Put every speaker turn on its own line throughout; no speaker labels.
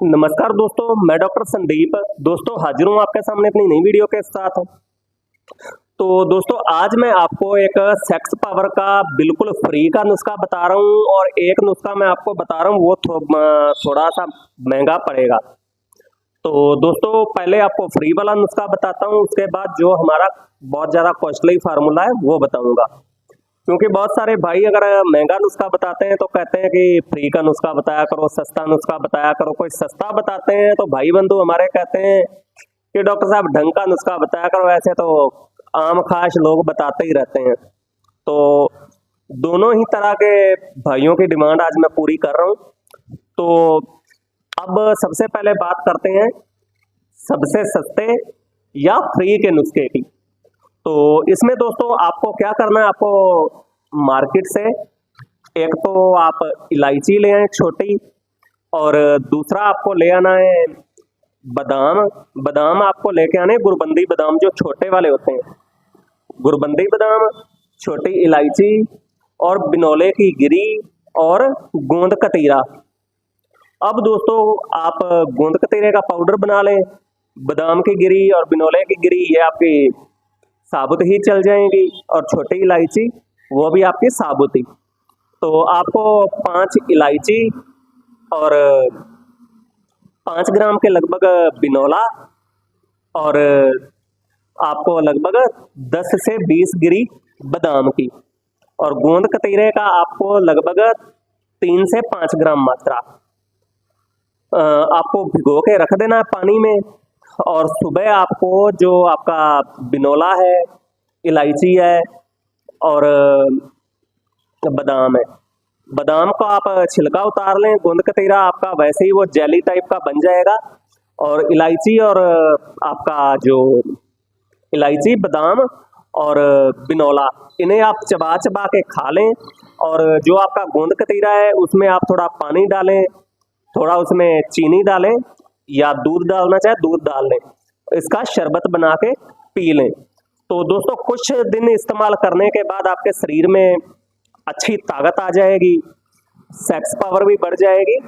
नमस्कार दोस्तों, मैं डॉक्टर संदीप दोस्तों हाजिर हूँ आपके सामने अपनी नई वीडियो के साथ। तो दोस्तों आज मैं आपको एक सेक्स पावर का बिल्कुल फ्री का नुस्खा बता रहा हूँ और एक नुस्खा मैं आपको बता रहा हूँ वो थोड़ा सा महंगा पड़ेगा। तो दोस्तों पहले आपको फ्री वाला नुस्खा बताता हूँ, उसके बाद जो हमारा बहुत ज़्यादा कॉस्टली फार्मूला है वो बताऊँगा। क्योंकि बहुत सारे भाई अगर महंगा नुस्खा बताते हैं तो कहते हैं कि फ्री का नुस्खा बताया करो, सस्ता नुस्खा बताया करो। कोई सस्ता बताते हैं तो भाई बंधु हमारे कहते हैं कि डॉक्टर साहब ढंग का नुस्खा बताया करो। ऐसे तो आम खास लोग बताते ही रहते हैं। तो दोनों ही तरह के भाइयों की डिमांड आज मैं पूरी कर रहा हूँ। तो अब सबसे पहले बात करते हैं सबसे सस्ते या फ्री के नुस्खे की। तो इसमें दोस्तों आपको क्या करना है, आपको मार्केट से एक तो आप इलायची ले आए छोटी, और दूसरा आपको ले आना है बादाम। बादाम आपको लेके आने गुरबंदी बादाम, जो छोटे वाले होते हैं, गुरबंदी बादाम, छोटी इलायची और बिनौले की गिरी और गोंद कतीरा। अब दोस्तों आप गोंद कतीरे का पाउडर बना लें, बादाम की गिरी और बिनौले की गिरी ये आपकी साबुत ही चल जाएंगी, और छोटी इलायची वो भी आपकी साबुत ही। तो आपको 5 इलायची और 5 ग्राम के लगभग बिनौला और आपको लगभग 10 से 20 गिरी बादाम की, और गोंद कतीरे का आपको लगभग 3 से 5 ग्राम मात्रा आपको भिगो के रख देना है पानी में। और सुबह आपको जो आपका बिनौला है, इलायची है और बादाम है, बादाम को आप छिलका उतार लें। गोंद कतीरा आपका वैसे ही वो जेली टाइप का बन जाएगा, और इलायची और आपका जो इलायची, बादाम और बिनौला, इन्हें आप चबा चबा के खा लें। और जो आपका गोंद कतीरा है उसमें आप थोड़ा पानी डालें, थोड़ा उसमें चीनी डालें, या दूध डालना चाहे दूध डाल लें, इसका शरबत बना के पी लें। तो दोस्तों कुछ दिन इस्तेमाल करने के बाद आपके शरीर में अच्छी ताकत आ जाएगी, सेक्स पावर भी बढ़ जाएगी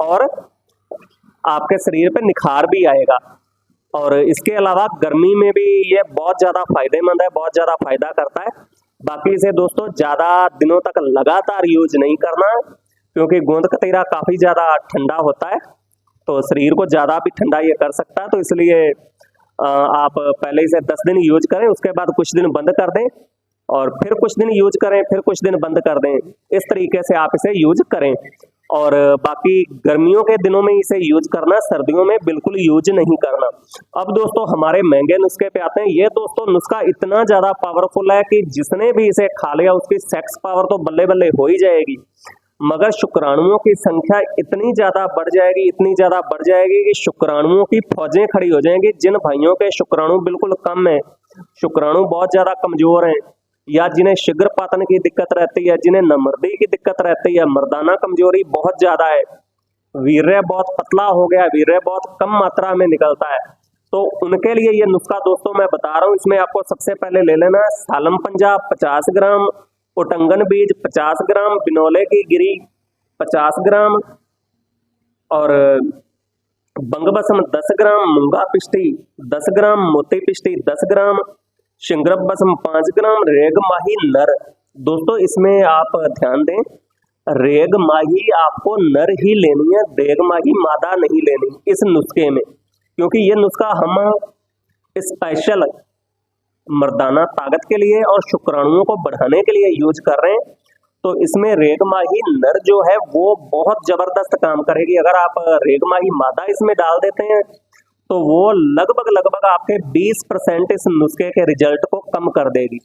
और आपके शरीर पे निखार भी आएगा। और इसके अलावा गर्मी में भी ये बहुत ज़्यादा फायदेमंद है, बहुत ज़्यादा फायदा करता है। बाकी इसे दोस्तों ज़्यादा दिनों तक लगातार यूज नहीं करना है, क्योंकि गोंद कतीरा काफ़ी ज़्यादा ठंडा होता है, तो शरीर को ज़्यादा भी ठंडा ये कर सकता है। तो इसलिए आप पहले इसे 10 दिन यूज करें, उसके बाद कुछ दिन बंद कर दें, और फिर कुछ दिन यूज करें, फिर कुछ दिन बंद कर दें। इस तरीके से आप इसे यूज करें। और बाकी गर्मियों के दिनों में इसे यूज करना, सर्दियों में बिल्कुल यूज नहीं करना। अब दोस्तों हमारे महंगे नुस्खे पे आते हैं। ये दोस्तों नुस्खा इतना ज़्यादा पावरफुल है कि जिसने भी इसे खा लिया उसकी सेक्स पावर तो बल्ले बल्ले हो ही जाएगी, मगर शुक्राणुओं की संख्या इतनी ज़्यादा बढ़ जाएगी, इतनी ज़्यादा बढ़ जाएगी कि शुक्राणुओं की फौजें खड़ी हो जाएंगी। जिन भाइयों के शुक्राणु बिल्कुल कम है, शुक्राणु बहुत ज़्यादा कमज़ोर हैं, या जिन्हें शीघ्र पातन की दिक्कत रहती है, जिन्हें नमर्दी की दिक्कत रहती है, मर्दाना कमजोरी बहुत ज़्यादा है, वीर्य बहुत पतला हो गया, वीर्य बहुत कम मात्रा में निकलता है, तो उनके लिए ये नुस्खा दोस्तों मैं बता रहा हूँ। इसमें आपको सबसे पहले ले लेना है सालम पंजा 50 ग्राम, उटंगन बीज 50 ग्राम, बिनौले की गिरी 50 ग्राम और बंगबसम 10 ग्राम, मूंगा पिष्टी 10 ग्राम, मोती पिष्टी 10 ग्राम, शिंगरब बसम 5 ग्राम, रेग माही नर। दोस्तों इसमें आप ध्यान दें, रेग माही आपको नर ही लेनी है, देग माही मादा नहीं लेनी इस नुस्खे में, क्योंकि ये नुस्खा हम स्पेशल मर्दाना ताकत के लिए और शुक्राणुओं को बढ़ाने के लिए यूज कर रहे हैं। तो इसमें रेगमाही नर जो है वो बहुत जबरदस्त काम करेगी। अगर आप रेगमाही मादा इसमें डाल देते हैं तो वो लगभग आपके 20% इस नुस्खे के रिजल्ट को कम कर देगी।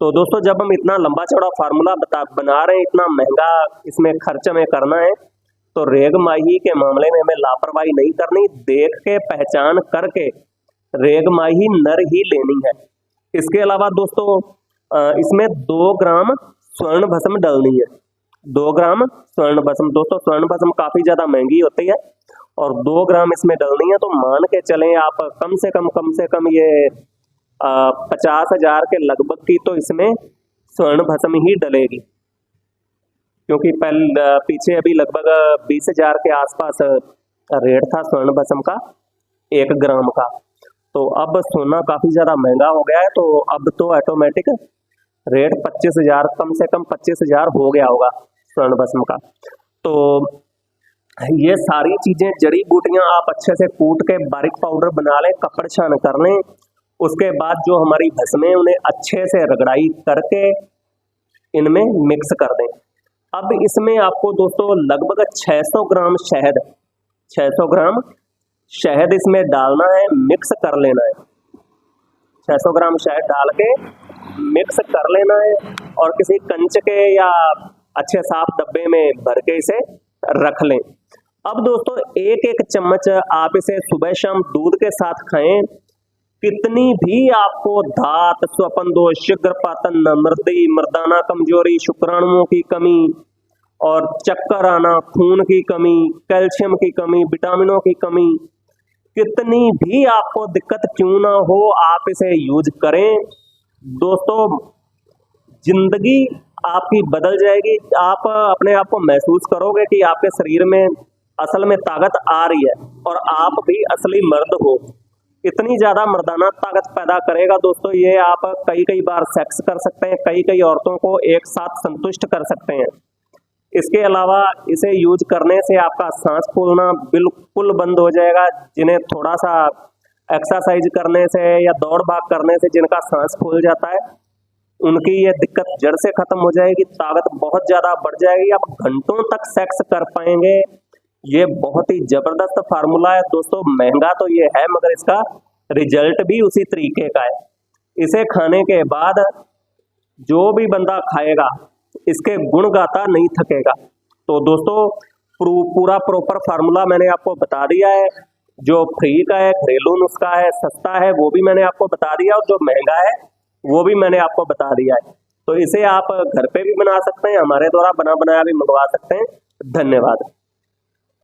तो दोस्तों जब हम इतना लंबा चौड़ा फार्मूला बना रहे हैं, इतना महंगा इसमें खर्च हमें करना है, तो रेगमाही के मामले में हमें लापरवाही नहीं करनी, देख के पहचान करके रेगमाही नर ही लेनी है। इसके अलावा दोस्तों इसमें 2 ग्राम स्वर्ण भस्म डालनी है, 2 ग्राम स्वर्ण भस्म। दोस्तों स्वर्ण भस्म काफी ज्यादा महंगी होती है, और 2 ग्राम इसमें डालनी है। तो मान के चलें आप कम से कम ये 50,000 के लगभग की तो इसमें स्वर्ण भस्म ही डलेगी, क्योंकि पीछे अभी लगभग 20,000 के आसपास रेट था स्वर्ण भस्म का 1 ग्राम का। तो अब सोना काफी ज्यादा महंगा हो गया है, तो अब तो ऑटोमेटिक रेट 25,000, कम से कम 25,000 हो गया होगा स्वर्ण भस्म का। तो ये सारी चीजें, जड़ी बूटियां आप अच्छे से कूट के बारीक पाउडर बना लें, कपड़ छान कर लें। उसके बाद जो हमारी भस्में, उन्हें अच्छे से रगड़ाई करके इनमें मिक्स कर दें। अब इसमें आपको दोस्तों लगभग 600 ग्राम शहद, 600 ग्राम शहद इसमें डालना है, मिक्स कर लेना है। 600 ग्राम शहद डाल के मिक्स कर लेना है और किसी कंच के या अच्छे साफ डब्बे में भर के इसे रख लें। अब दोस्तों 1-1 चम्मच आप इसे सुबह शाम दूध के साथ खाएं। कितनी भी आपको धात, स्वपन दोष, शीघ्रपातन, मृदि, मर्दाना कमजोरी, शुक्राणुओं की कमी और चक्कर आना, खून की कमी, कैल्शियम की कमी, विटामिनों की कमी, कितनी भी आपको दिक्कत क्यों ना हो, आप इसे यूज करें दोस्तों। जिंदगी आपकी बदल जाएगी। आप अपने आप को महसूस करोगे कि आपके शरीर में असल में ताकत आ रही है और आप भी असली मर्द हो। इतनी ज्यादा मर्दाना ताकत पैदा करेगा दोस्तों ये, आप कई बार सेक्स कर सकते हैं, कई औरतों को एक साथ संतुष्ट कर सकते हैं। इसके अलावा इसे यूज करने से आपका सांस फूलना बिल्कुल बंद हो जाएगा। जिन्हें थोड़ा सा एक्सरसाइज करने से या दौड़ भाग करने से जिनका सांस फूल जाता है, उनकी ये दिक्कत जड़ से खत्म हो जाएगी, ताकत बहुत ज्यादा बढ़ जाएगी, आप घंटों तक सेक्स कर पाएंगे। ये बहुत ही जबरदस्त फार्मूला है दोस्तों। महंगा तो ये है मगर इसका रिजल्ट भी उसी तरीके का है। इसे खाने के बाद जो भी बंदा खाएगा इसके गुण गाता नहीं थकेगा। तो दोस्तों पूरा प्रॉपर फार्मूला मैंने आपको बता दिया है। जो फ्री का है, घरेलू नुस्खा है, सस्ता है, वो भी मैंने आपको बता दिया, और जो महंगा है वो भी मैंने आपको बता दिया है। तो इसे आप घर पे भी बना सकते हैं, हमारे द्वारा बना बनाया भी मंगवा सकते हैं। धन्यवाद।